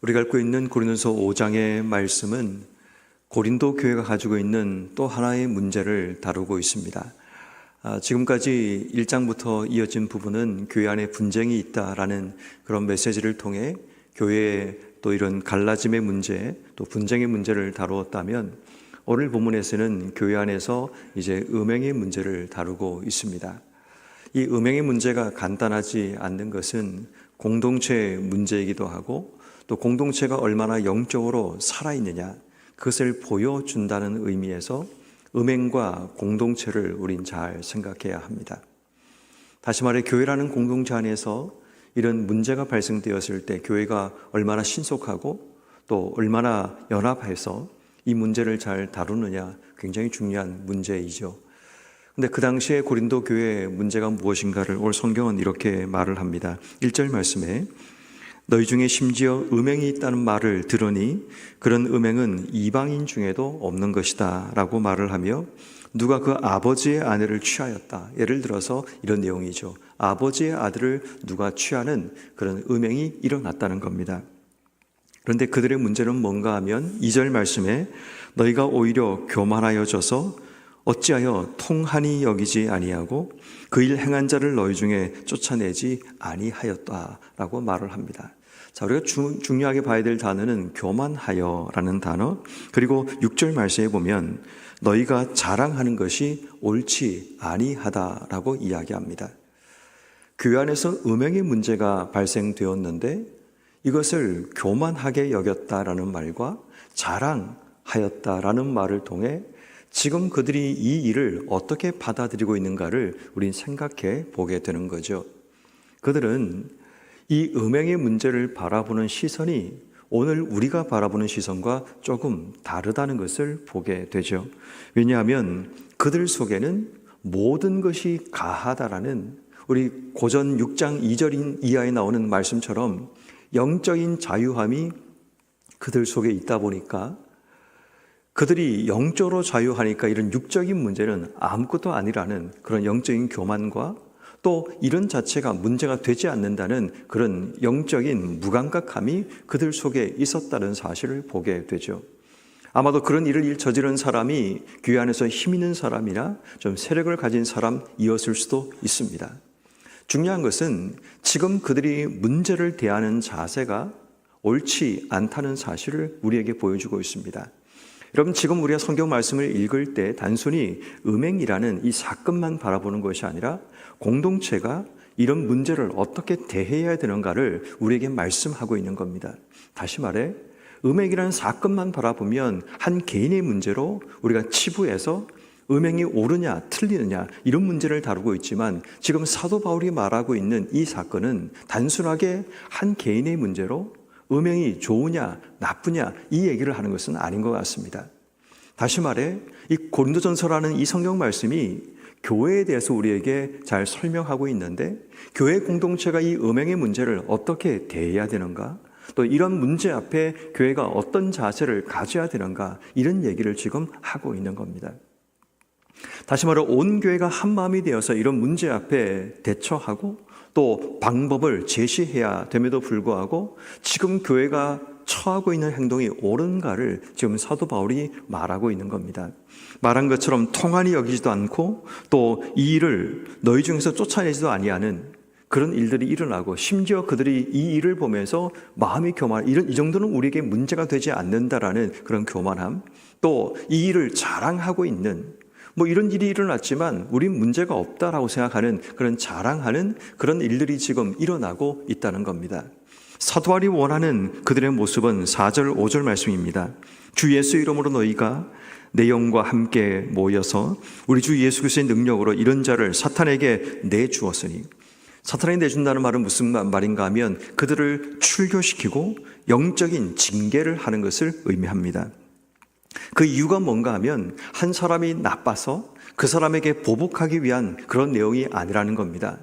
우리가 읽고 있는 고린도서 5장의 말씀은 고린도 교회가 가지고 있는 또 하나의 문제를 다루고 있습니다. 지금까지 1장부터 이어진 부분은 교회 안에 분쟁이 있다라는 그런 메시지를 통해 교회의 또 이런 갈라짐의 문제, 또 분쟁의 문제를 다루었다면 오늘 본문에서는 교회 안에서 이제 음행의 문제를 다루고 있습니다. 이 음행의 문제가 간단하지 않는 것은 공동체의 문제이기도 하고 또 공동체가 얼마나 영적으로 살아있느냐 그것을 보여준다는 의미에서 음행과 공동체를 우린 잘 생각해야 합니다. 다시 말해 교회라는 공동체 안에서 이런 문제가 발생되었을 때 교회가 얼마나 신속하고 또 얼마나 연합해서 이 문제를 잘 다루느냐 굉장히 중요한 문제이죠. 근데 그 당시에 고린도 교회의 문제가 무엇인가를 오늘 성경은 이렇게 말을 합니다. 1절 말씀에 너희 중에 심지어 음행이 있다는 말을 들으니 그런 음행은 이방인 중에도 없는 것이다 라고 말을 하며 누가 그 아버지의 아내를 취하였다. 예를 들어서 이런 내용이죠. 아버지의 아들을 누가 취하는 그런 음행이 일어났다는 겁니다. 그런데 그들의 문제는 뭔가 하면 2절 말씀에 너희가 오히려 교만하여져서 어찌하여 통한이 여기지 아니하고 그 일 행한 자를 너희 중에 쫓아내지 아니하였다라고 말을 합니다. 자, 우리가 중요하게 봐야 될 단어는 교만하여라는 단어, 그리고 6절 말씀에 보면 너희가 자랑하는 것이 옳지 아니하다라고 이야기합니다. 교회 안에서 음행의 문제가 발생되었는데 이것을 교만하게 여겼다라는 말과 자랑하였다라는 말을 통해 지금 그들이 이 일을 어떻게 받아들이고 있는가를 우린 생각해 보게 되는 거죠. 그들은 이 음행의 문제를 바라보는 시선이 오늘 우리가 바라보는 시선과 조금 다르다는 것을 보게 되죠. 왜냐하면 그들 속에는 모든 것이 가하다라는 우리 고전 6장 2절 이하에 나오는 말씀처럼 영적인 자유함이 그들 속에 있다 보니까 그들이 영적으로 자유하니까 이런 육적인 문제는 아무것도 아니라는 그런 영적인 교만과 또 이런 자체가 문제가 되지 않는다는 그런 영적인 무감각함이 그들 속에 있었다는 사실을 보게 되죠. 아마도 그런 일을 저지른 사람이 교회 안에서 힘 있는 사람이나 좀 세력을 가진 사람이었을 수도 있습니다. 중요한 것은 지금 그들이 문제를 대하는 자세가 옳지 않다는 사실을 우리에게 보여주고 있습니다. 여러분, 지금 우리가 성경 말씀을 읽을 때 단순히 음행이라는 이 사건만 바라보는 것이 아니라 공동체가 이런 문제를 어떻게 대해야 되는가를 우리에게 말씀하고 있는 겁니다. 다시 말해 음행이라는 사건만 바라보면 한 개인의 문제로 우리가 치부해서 음행이 옳으냐 틀리느냐 이런 문제를 다루고 있지만 지금 사도 바울이 말하고 있는 이 사건은 단순하게 한 개인의 문제로 음행이 좋으냐 나쁘냐 이 얘기를 하는 것은 아닌 것 같습니다. 다시 말해 이 고린도전서라는 이 성경 말씀이 교회에 대해서 우리에게 잘 설명하고 있는데 교회 공동체가 이 음행의 문제를 어떻게 대해야 되는가, 또 이런 문제 앞에 교회가 어떤 자세를 가져야 되는가, 이런 얘기를 지금 하고 있는 겁니다. 다시 말해 온 교회가 한 마음이 되어서 이런 문제 앞에 대처하고 또 방법을 제시해야 됨에도 불구하고 지금 교회가 처하고 있는 행동이 옳은가를 지금 사도 바울이 말하고 있는 겁니다. 말한 것처럼 통한이 여기지도 않고 또 이 일을 너희 중에서 쫓아내지도 아니하는 그런 일들이 일어나고 심지어 그들이 이 일을 보면서 마음이 교만, 이 정도는 우리에게 문제가 되지 않는다라는 그런 교만함, 또 이 일을 자랑하고 있는 이런 일이 일어났지만 우린 문제가 없다라고 생각하는 그런 자랑하는 그런 일들이 지금 일어나고 있다는 겁니다. 사도 바울이 원하는 그들의 모습은 4절 5절 말씀입니다. 주 예수 이름으로 너희가 내 영과 함께 모여서 우리 주 예수 그리스도의 능력으로 이런 자를 사탄에게 내주었으니, 사탄에게 내준다는 말은 무슨 말인가 하면 그들을 출교시키고 영적인 징계를 하는 것을 의미합니다. 그 이유가 뭔가 하면 한 사람이 나빠서 그 사람에게 보복하기 위한 그런 내용이 아니라는 겁니다.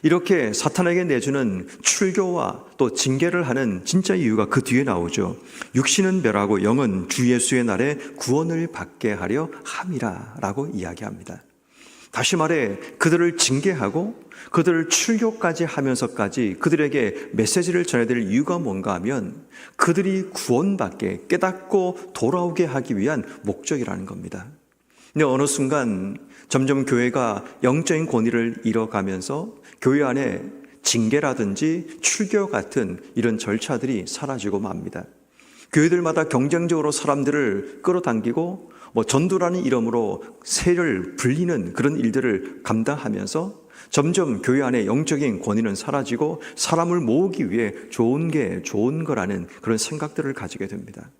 이렇게 사탄에게 내주는 출교와 또 징계를 하는 진짜 이유가 그 뒤에 나오죠. 육신은 멸하고 영은 주 예수의 날에 구원을 받게 하려 함이라 라고 이야기합니다. 다시 말해 그들을 징계하고 그들을 출교까지 하면서까지 그들에게 메시지를 전해야 될 이유가 뭔가 하면 그들이 구원받게 깨닫고 돌아오게 하기 위한 목적이라는 겁니다. 근데 어느 순간 점점 교회가 영적인 권위를 잃어가면서 교회 안에 징계라든지 출교 같은 이런 절차들이 사라지고 맙니다. 교회들마다 경쟁적으로 사람들을 끌어당기고 전도라는 이름으로 세를 불리는 그런 일들을 감당하면서 점점 교회 안에 영적인 권위는 사라지고 사람을 모으기 위해 좋은 게 좋은 거라는 그런 생각들을 가지게 됩니다.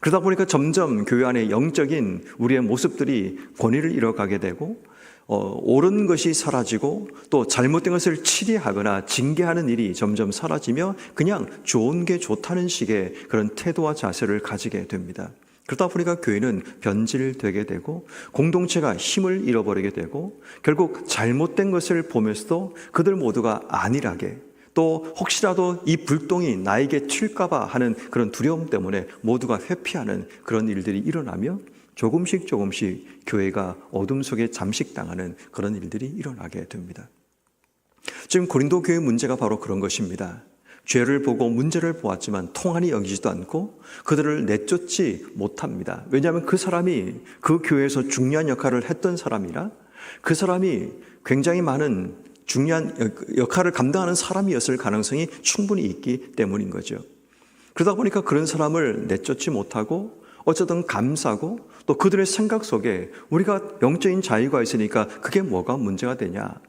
그러다 보니까 점점 교회 안에 영적인 우리의 모습들이 권위를 잃어가게 되고 옳은 것이 사라지고 또 잘못된 것을 치리하거나 징계하는 일이 점점 사라지며 그냥 좋은 게 좋다는 식의 그런 태도와 자세를 가지게 됩니다. 그러다 보니까 교회는 변질되게 되고 공동체가 힘을 잃어버리게 되고 결국 잘못된 것을 보면서도 그들 모두가 안일하게 또 혹시라도 이 불똥이 나에게 튈까봐 하는 그런 두려움 때문에 모두가 회피하는 그런 일들이 일어나며 조금씩 교회가 어둠 속에 잠식당하는 그런 일들이 일어나게 됩니다. 지금 고린도 교회 문제가 바로 그런 것입니다. 죄를 보고 문제를 보았지만 통한이 여기지도 않고 그들을 내쫓지 못합니다. 왜냐하면 그 사람이 그 교회에서 중요한 역할을 했던 사람이라 그 사람이 굉장히 많은 중요한 역할을 감당하는 사람이었을 가능성이 충분히 있기 때문인 거죠. 그러다 보니까 그런 사람을 내쫓지 못하고 어쨌든 감싸고 또 그들의 생각 속에 우리가 영적인 자유가 있으니까 그게 뭐가 문제가 되냐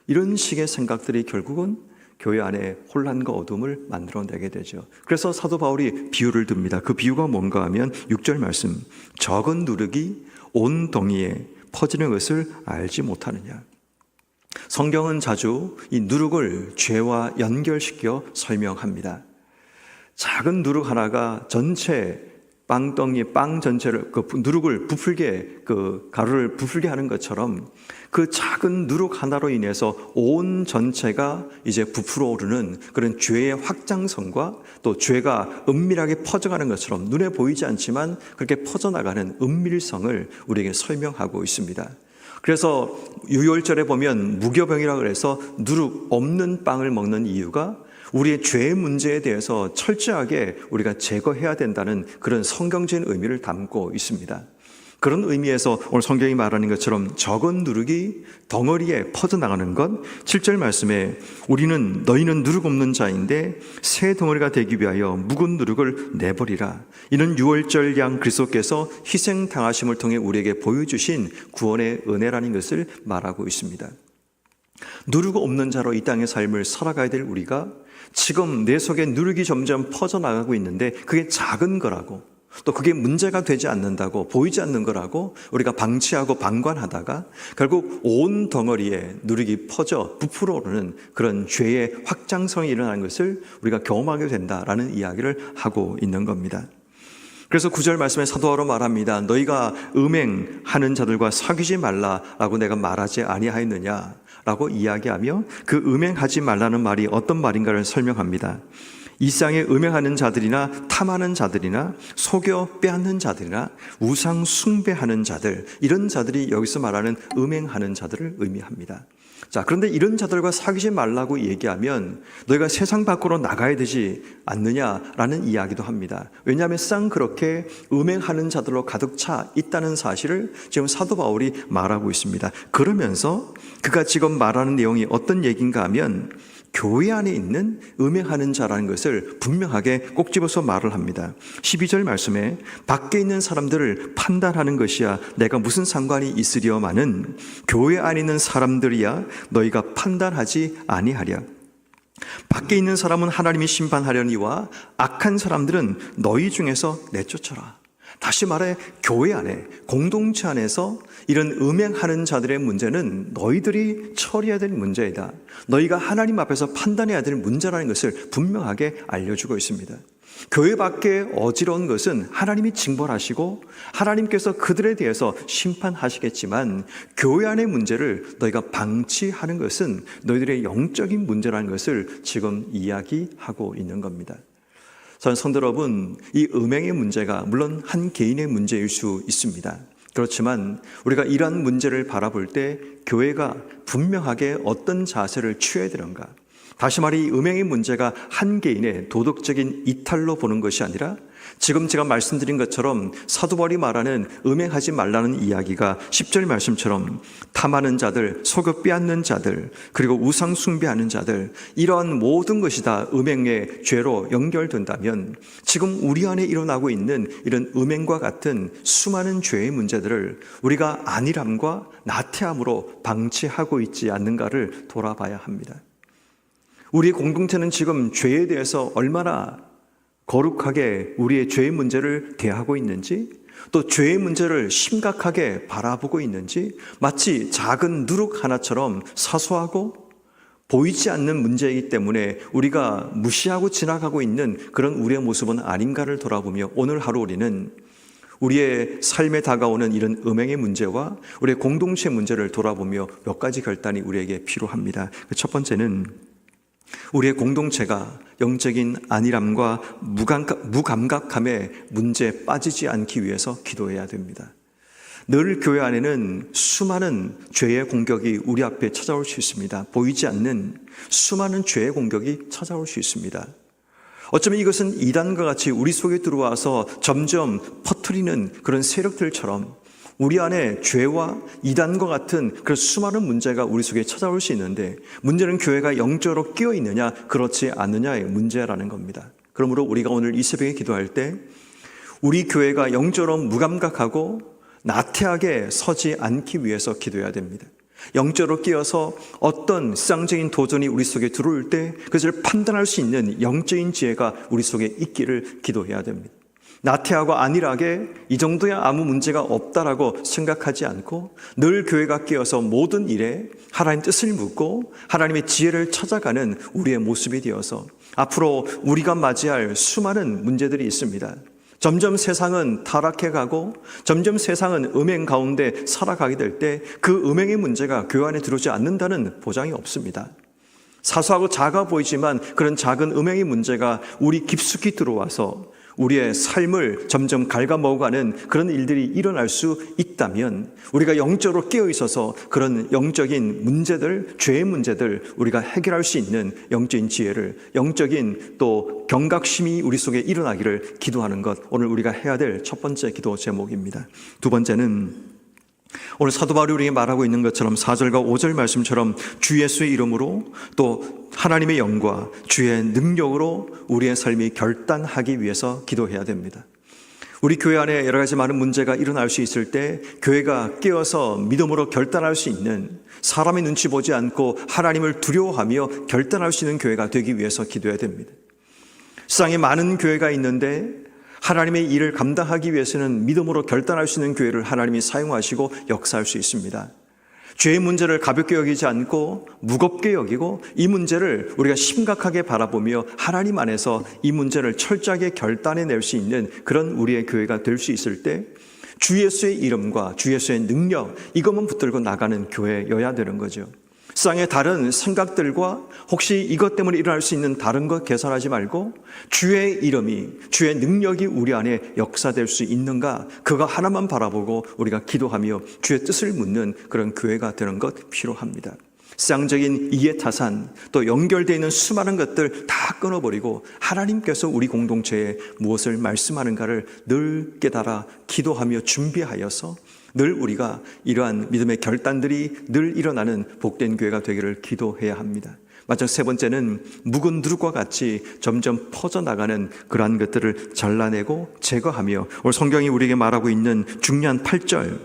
이런 식의 생각들이 결국은 교회 안에 혼란과 어둠을 만들어내게 되죠. 그래서 사도 바울이 비유를 듭니다. 그 비유가 뭔가 하면 6절 말씀, 적은 누룩이 온 덩이에 퍼지는 것을 알지 못하느냐. 성경은 자주 이 누룩을 죄와 연결시켜 설명합니다. 작은 누룩 하나가 전체 빵 전체를 누룩을 부풀게 가루를 부풀게 하는 것처럼 그 작은 누룩 하나로 인해서 온 전체가 이제 부풀어 오르는 그런 죄의 확장성과 또 죄가 은밀하게 퍼져가는 것처럼 눈에 보이지 않지만 그렇게 퍼져나가는 은밀성을 우리에게 설명하고 있습니다. 그래서 유월절에 보면 무교병이라고 해서 누룩 없는 빵을 먹는 이유가 우리의 죄의 문제에 대해서 철저하게 우리가 제거해야 된다는 그런 성경적인 의미를 담고 있습니다. 그런 의미에서 오늘 성경이 말하는 것처럼 적은 누룩이 덩어리에 퍼져나가는 것, 7절 말씀에 너희는 누룩 없는 자인데 새 덩어리가 되기 위하여 묵은 누룩을 내버리라. 이는 유월절 양 그리스도께서 희생당하심을 통해 우리에게 보여주신 구원의 은혜라는 것을 말하고 있습니다. 누룩 없는 자로 이 땅의 삶을 살아가야 될 우리가 지금 내 속에 누룩이 점점 퍼져나가고 있는데 그게 작은 거라고 또 그게 문제가 되지 않는다고 보이지 않는 거라고 우리가 방치하고 방관하다가 결국 온 덩어리에 누룩이 퍼져 부풀어 오르는 그런 죄의 확장성이 일어나는 것을 우리가 경험하게 된다라는 이야기를 하고 있는 겁니다. 그래서 9절 말씀에 사도 바울은 말합니다. 너희가 음행하는 자들과 사귀지 말라라고 내가 말하지 아니하였느냐 라고 이야기하며 그 음행하지 말라는 말이 어떤 말인가를 설명합니다. 이 세상에 음행하는 자들이나 탐하는 자들이나 속여 빼앗는 자들이나 우상 숭배하는 자들, 이런 자들이 여기서 말하는 음행하는 자들을 의미합니다. 자, 그런데 이런 자들과 사귀지 말라고 얘기하면 너희가 세상 밖으로 나가야 되지 않느냐라는 이야기도 합니다. 왜냐하면 세상 그렇게 음행하는 자들로 가득 차 있다는 사실을 지금 사도 바울이 말하고 있습니다. 그러면서 그가 지금 말하는 내용이 어떤 얘기인가 하면 교회 안에 있는 음행하는 자라는 것을 분명하게 꼭 집어서 말을 합니다. 12절 말씀에 밖에 있는 사람들을 판단하는 것이야 내가 무슨 상관이 있으려마는 교회 안에 있는 사람들이야 너희가 판단하지 아니하랴. 밖에 있는 사람은 하나님이 심판하려니와 악한 사람들은 너희 중에서 내쫓아라. 다시 말해 교회 안에 공동체 안에서 이런 음행하는 자들의 문제는 너희들이 처리해야 될 문제이다. 너희가 하나님 앞에서 판단해야 될 문제라는 것을 분명하게 알려주고 있습니다. 교회 밖에 어지러운 것은 하나님이 징벌하시고 하나님께서 그들에 대해서 심판하시겠지만 교회 안의 문제를 너희가 방치하는 것은 너희들의 영적인 문제라는 것을 지금 이야기하고 있는 겁니다. 저는 성도 여러분, 이 음행의 문제가 물론 한 개인의 문제일 수 있습니다. 그렇지만 우리가 이러한 문제를 바라볼 때 교회가 분명하게 어떤 자세를 취해야 되는가? 다시 말해 이 음행의 문제가 한 개인의 도덕적인 이탈로 보는 것이 아니라 지금 제가 말씀드린 것처럼 사도 바울이 말하는 음행하지 말라는 이야기가 10절 말씀처럼 탐하는 자들, 속여 빼앗는 자들, 그리고 우상 숭배하는 자들, 이러한 모든 것이 다 음행의 죄로 연결된다면 지금 우리 안에 일어나고 있는 이런 음행과 같은 수많은 죄의 문제들을 우리가 안일함과 나태함으로 방치하고 있지 않는가를 돌아봐야 합니다. 우리 공동체는 지금 죄에 대해서 얼마나 거룩하게 우리의 죄의 문제를 대하고 있는지, 또 죄의 문제를 심각하게 바라보고 있는지, 마치 작은 누룩 하나처럼 사소하고 보이지 않는 문제이기 때문에 우리가 무시하고 지나가고 있는 그런 우리의 모습은 아닌가를 돌아보며 오늘 하루 우리는 우리의 삶에 다가오는 이런 음행의 문제와 우리의 공동체 문제를 돌아보며 몇 가지 결단이 우리에게 필요합니다. 첫 번째는 우리의 공동체가 영적인 안일함과 무감각함의 문제에 빠지지 않기 위해서 기도해야 됩니다. 늘 교회 안에는 수많은 죄의 공격이 우리 앞에 찾아올 수 있습니다. 보이지 않는 수많은 죄의 공격이 찾아올 수 있습니다. 어쩌면 이것은 이단과 같이 우리 속에 들어와서 점점 퍼뜨리는 그런 세력들처럼 우리 안에 죄와 이단과 같은 그런 수많은 문제가 우리 속에 찾아올 수 있는데, 문제는 교회가 영적으로 끼어 있느냐 그렇지 않느냐의 문제라는 겁니다. 그러므로 우리가 오늘 이 새벽에 기도할 때 우리 교회가 영적으로 무감각하고 나태하게 서지 않기 위해서 기도해야 됩니다. 영적으로 끼어서 어떤 세상적인 도전이 우리 속에 들어올 때 그것을 판단할 수 있는 영적인 지혜가 우리 속에 있기를 기도해야 됩니다. 나태하고 안일하게 이 정도야 아무 문제가 없다라고 생각하지 않고 늘 교회가 끼어서 모든 일에 하나님 뜻을 묻고 하나님의 지혜를 찾아가는 우리의 모습이 되어서 앞으로 우리가 맞이할 수많은 문제들이 있습니다. 점점 세상은 타락해가고 점점 세상은 음행 가운데 살아가게 될 때 그 음행의 문제가 교회 안에 들어오지 않는다는 보장이 없습니다. 사소하고 작아 보이지만 그런 작은 음행의 문제가 우리 깊숙이 들어와서 우리의 삶을 점점 갉아먹어가는 그런 일들이 일어날 수 있다면 우리가 영적으로 깨어 있어서 그런 영적인 문제들, 죄의 문제들 우리가 해결할 수 있는 영적인 지혜를, 영적인 또 경각심이 우리 속에 일어나기를 기도하는 것, 오늘 우리가 해야 될 첫 번째 기도 제목입니다. 두 번째는 오늘 사도 바울이 우리에게 말하고 있는 것처럼 4절과 5절 말씀처럼 주 예수의 이름으로 또 하나님의 영과 주의 능력으로 우리의 삶이 결단하기 위해서 기도해야 됩니다. 우리 교회 안에 여러 가지 많은 문제가 일어날 수 있을 때 교회가 깨어서 믿음으로 결단할 수 있는, 사람의 눈치 보지 않고 하나님을 두려워하며 결단할 수 있는 교회가 되기 위해서 기도해야 됩니다. 세상에 많은 교회가 있는데 하나님의 일을 감당하기 위해서는 믿음으로 결단할 수 있는 교회를 하나님이 사용하시고 역사할 수 있습니다. 죄의 문제를 가볍게 여기지 않고 무겁게 여기고 이 문제를 우리가 심각하게 바라보며 하나님 안에서 이 문제를 철저하게 결단해낼 수 있는 그런 우리의 교회가 될 수 있을 때 주 예수의 이름과 주 예수의 능력, 이것만 붙들고 나가는 교회여야 되는 거죠. 세상의 다른 생각들과 혹시 이것 때문에 일어날 수 있는 다른 것 계산하지 말고 주의 이름이, 주의 능력이 우리 안에 역사될 수 있는가, 그거 하나만 바라보고 우리가 기도하며 주의 뜻을 묻는 그런 교회가 되는 것 필요합니다. 세상적인 이해타산, 또 연결되어 있는 수많은 것들 다 끊어버리고 하나님께서 우리 공동체에 무엇을 말씀하는가를 늘 깨달아 기도하며 준비하여서 늘 우리가 이러한 믿음의 결단들이 늘 일어나는 복된 교회가 되기를 기도해야 합니다. 마지막 세 번째는 묵은 누룩과 같이 점점 퍼져나가는 그러한 것들을 잘라내고 제거하며 오늘 성경이 우리에게 말하고 있는 중요한 8절,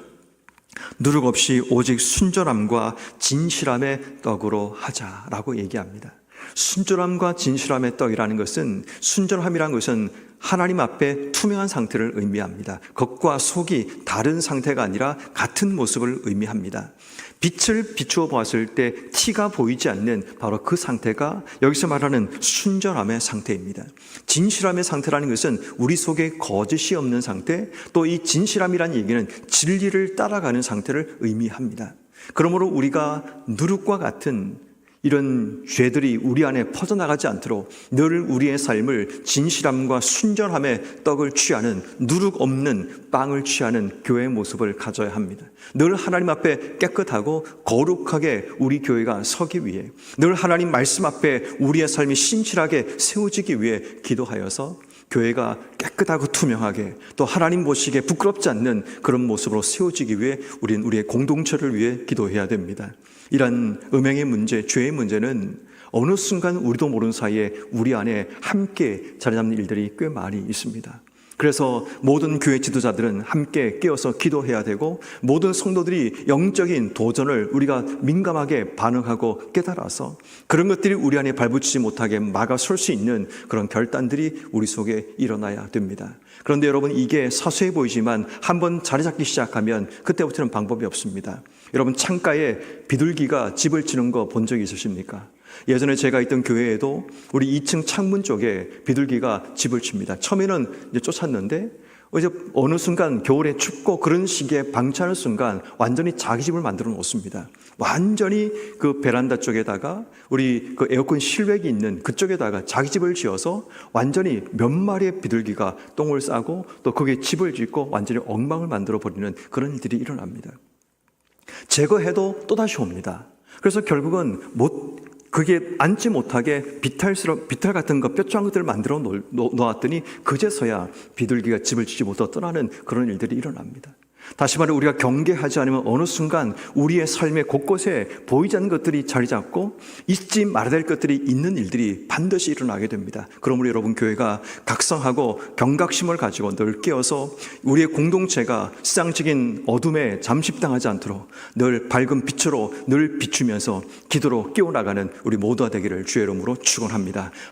누룩 없이 오직 순전함과 진실함의 떡으로 하자라고 얘기합니다. 순전함과 진실함의 떡이라는 것은, 순전함이라는 것은 하나님 앞에 투명한 상태를 의미합니다. 겉과 속이 다른 상태가 아니라 같은 모습을 의미합니다. 빛을 비추어 보았을 때 티가 보이지 않는 바로 그 상태가 여기서 말하는 순전함의 상태입니다. 진실함의 상태라는 것은 우리 속에 거짓이 없는 상태, 또 이 진실함이라는 얘기는 진리를 따라가는 상태를 의미합니다. 그러므로 우리가 누룩과 같은 이런 죄들이 우리 안에 퍼져나가지 않도록 늘 우리의 삶을 진실함과 순전함의 떡을 취하는, 누룩 없는 빵을 취하는 교회의 모습을 가져야 합니다. 늘 하나님 앞에 깨끗하고 거룩하게 우리 교회가 서기 위해, 늘 하나님 말씀 앞에 우리의 삶이 신실하게 세워지기 위해 기도하여서 교회가 깨끗하고 투명하게, 또 하나님 보시기에 부끄럽지 않는 그런 모습으로 세워지기 위해 우리는 우리의 공동체를 위해 기도해야 됩니다. 이런 음행의 문제, 죄의 문제는 어느 순간 우리도 모르는 사이에 우리 안에 함께 자리 잡는 일들이 꽤 많이 있습니다. 그래서 모든 교회 지도자들은 함께 깨어서 기도해야 되고, 모든 성도들이 영적인 도전을 우리가 민감하게 반응하고 깨달아서 그런 것들이 우리 안에 발붙이지 못하게 막아설 수 있는 그런 결단들이 우리 속에 일어나야 됩니다. 그런데 여러분, 이게 사소해 보이지만 한번 자리 잡기 시작하면 그때부터는 방법이 없습니다. 여러분, 창가에 비둘기가 집을 치는 거 본 적이 있으십니까? 예전에 제가 있던 교회에도 우리 2층 창문 쪽에 비둘기가 집을 칩니다. 처음에는 이제 쫓았는데 이제 어느 순간 겨울에 춥고 그런 시기에 방치하는 순간 완전히 자기 집을 만들어 놓습니다. 완전히 그 베란다 쪽에다가 우리 그 에어컨 실외기 있는 그쪽에다가 자기 집을 지어서 완전히 몇 마리의 비둘기가 똥을 싸고 또 거기에 집을 짓고 완전히 엉망을 만들어 버리는 그런 일들이 일어납니다. 제거해도 또다시 옵니다. 그래서 결국은 그게 앉지 못하게 비탈 같은 거, 뼈조한 것들을 만들어 놓았더니 그제서야 비둘기가 집을 지지 못하고 떠나는 그런 일들이 일어납니다. 다시 말해, 우리가 경계하지 않으면 어느 순간 우리의 삶의 곳곳에 보이지 않는 것들이 자리 잡고 잊지 말아야 될 것들이 있는 일들이 반드시 일어나게 됩니다. 그러므로 여러분, 교회가 각성하고 경각심을 가지고 늘 깨어서 우리의 공동체가 세상적인 어둠에 잠식당하지 않도록 늘 밝은 빛으로 늘 비추면서 기도로 깨어나가는 우리 모두가 되기를 주의 이름으로 축원합니다.